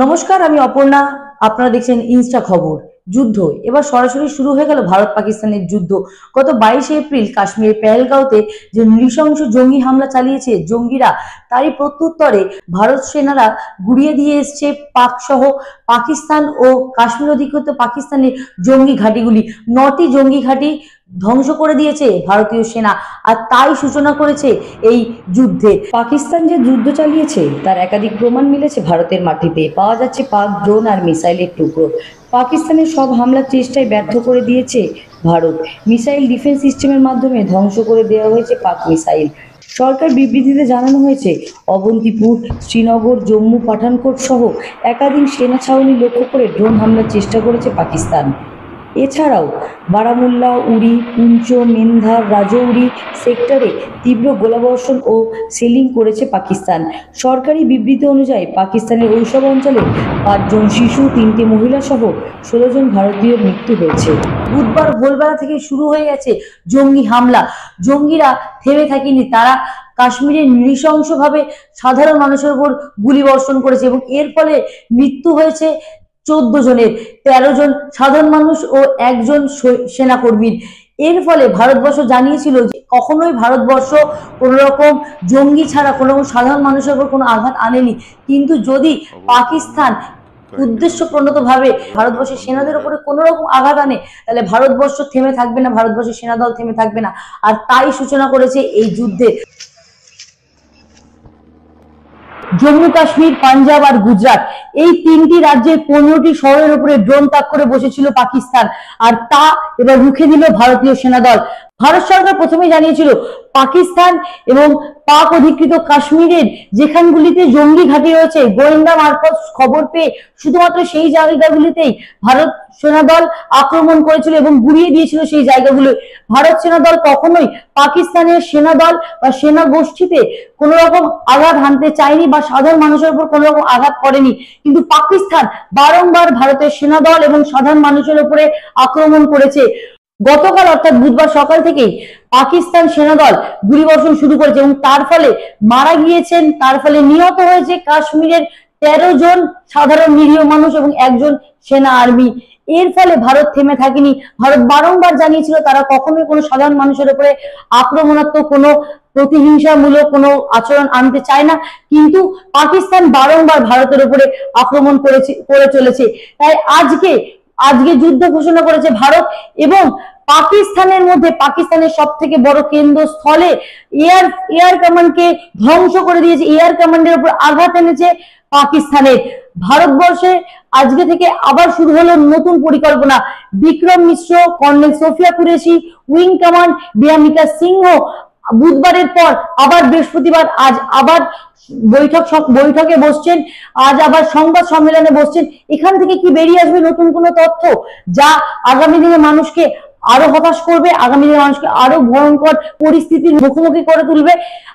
নমস্কার, আমি অপর্ণা। আপনারা দেখছেন ইনস্টা খবর। যুদ্ধ এবার সরাসরি শুরু হয়ে গেল ভারত পাকিস্তানের যুদ্ধ। গত 22 এপ্রিল কাশ্মীরের পেহেলগাঁওতে যে নৃশংস জঙ্গি হামলা চালিয়েছে জঙ্গিরা, তারই প্রত্যুত্তরে ভারত সেনারা গুড়িয়ে দিয়ে এসছে পাক সহ পাকিস্তান ও কাশ্মীর অধিকৃত পাকিস্তানের জঙ্গি ঘাঁটিগুলি। 9টি জঙ্গি ঘাঁটি ধ্বংস করে দিয়েছে ভারতীয় সেনা, আর তাই সূচনা করেছে এই যুদ্ধে। পাকিস্তান যে যুদ্ধ চালিয়েছে তার একাধিক প্রমাণ মিলেছে ভারতের মাটিতে। পাওয়া যাচ্ছে পাক ড্রোন আর মিসাইলের টুকরো। পাকিস্তানের সব হামলার চেষ্টায় ব্যর্থ করে দিয়েছে ভারত। মিসাইল ডিফেন্স সিস্টেমের মাধ্যমে ধ্বংস করে দেওয়া হয়েছে পাক মিসাইল। সরকার বিবৃতিতে জানানো হয়েছে, অবন্তিপুর, শ্রীনগর, জম্মু, পাঠানকোট সহ একাধিক সেনা ছাউনি লক্ষ্য করে ড্রোন হামলার চেষ্টা করেছে পাকিস্তান। এছাড়াও বারামুল্লা, উরি, পুঞ্চ, মেন্ধার, রাজৌরি সেক্টরে তীব্র গোলাবর্ষণ ও সেলিং করেছে পাকিস্তান। সরকারি বিবৃতি অনুযায়ী পাকিস্তানের ওইসব অঞ্চলে 5 জন শিশু, 3টি মহিলা সহ 16 জন ভারতীয় মৃত্যু হয়েছে। বুধবার ভোরবেলা থেকে শুরু হয়ে গেছে জঙ্গি হামলা। জঙ্গিরা থেমে থাকেনি, তারা কাশ্মীরে নৃশংসভাবে সাধারণ মানুষের উপর গুলি বর্ষণ করেছে এবং এর ফলে মৃত্যু হয়েছে 14 জনের, 13 জন সাধারণ মানুষ ও 1 জন সেনাকর্মীর। এর ফলে ভারতবর্ষ জানিয়েছিল যে কখনোই ভারতবর্ষ কোনো রকম জঙ্গি ছাড়া কোনো রকম সাধারণ মানুষের উপর কোনো আঘাত আনেনি। কিন্তু যদি পাকিস্তান উদ্দেশ্যপ্রণোতভাবে ভারতবর্ষের সেনাদের উপরে কোনো রকম আঘাত আনে, তাহলে ভারতবর্ষ থেমে থাকবে না, ভারতবর্ষের সেনাদল থেমে থাকবে না। আর তাই সূচনা করেছে এই যুদ্ধে। জম্মু কাশ্মীর, পাঞ্জাব আর গুজরাট, এই 3টি রাজ্যের 15টি শহরের উপরে ড্রোন তাক করে বসেছিল পাকিস্তান, আর তা এবার রুখে দিল ভারতীয় সেনাদল। ভারত সরকার প্রথমে জানিয়েছিল পাকিস্তান এবং পাক অধিকৃত কাশ্মীরের যেখানগুলিতে জঙ্গি ঘাঁটি রয়েছে, গোয়েন্দা মারফত খবর পেয়ে শুধুমাত্র সেই জায়গাগুলিতেই ভারত সেনাদল আক্রমণ করেছিল এবং গুড়িয়ে দিয়েছিল সেই জায়গাগুলো। ভারত সেনাদল কখনোই পাকিস্তানের সেনাদল বা সেনা গোষ্ঠীতে কোন রকম আঘাত হানতে চায়নি বা সাধারণ মানুষের উপর কোন রকম আঘাত করেনি। কিন্তু পাকিস্তান বারংবার ভারতের সেনাদল এবং সাধারণ মানুষের উপরে আক্রমণ করেছে। গতকাল অর্থাৎ বুধবার সকাল থেকেই পাকিস্তান সেনাদল গুলিবর্ষণ শুরু করেছে এবং তার ফলে মারা গিয়েছেন, তার ফলে নিহত হয়েছে কাশ্মীরের 13 জন সাধারণ নিরীহ মানুষ এবং 1 জন সেনা আর্মি। এর ফলে ভারত থেমে থাকেনি। ভারত বারংবার জানিয়েছিল তারা কখনোই কোনো সাধারণ মানুষের উপরে আক্রমণাত্মক কোনো প্রতিহিংসামূলক কোনো আচরণ আনতে চায় না, কিন্তু পাকিস্তান বারংবার ভারতের উপরে আক্রমণ করে চলেছে। তাই আজকে যুদ্ধ ঘোষণা করেছে ভারত এবং পাকিস্তানের মধ্যে পাকিস্তানের সব থেকে বড় কেন্দ্রস্থলে এয়ার কমান্ডকে ধ্বংস করে দিয়েছে, এয়ার কমান্ডের উপর আঘাত এনেছে পাকিস্তানের। ভারতবর্ষে আজকে থেকে আবার শুরু হলো নতুন পরিকল্পনা। Vikram Misri, colonel Sofiya Qureshi, wing commander Vyomika Singh বুধবারের পর আবার বৃহস্পতিবার আজ আবার বৈঠকে বসছেন, আজ আবার সংবাদ সম্মেলনে বসছেন। এখান থেকে কি বেরিয়ে আসবে নতুন কোনো তথ্য যা আগামী দিনে মানুষকে আরো হতাশ করবে, আগামী দিনে মানুষকে আরো ভয়ঙ্কর পরিস্থিতির মুখোমুখি করে তুলবে?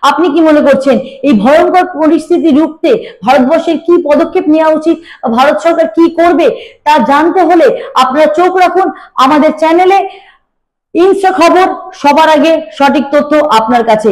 আপনি কি মনে করছেন এই ভয়ঙ্কর পরিস্থিতি রুখতে ভারতবর্ষের কি পদক্ষেপ নেওয়া উচিত, ভারত সরকার কি করবে তা জানতে হলে আপনারা চোখ রাখুন আমাদের চ্যানেলে। ইনস্টা খবর, সবার আগে সঠিক তথ্য আপনার কাছে।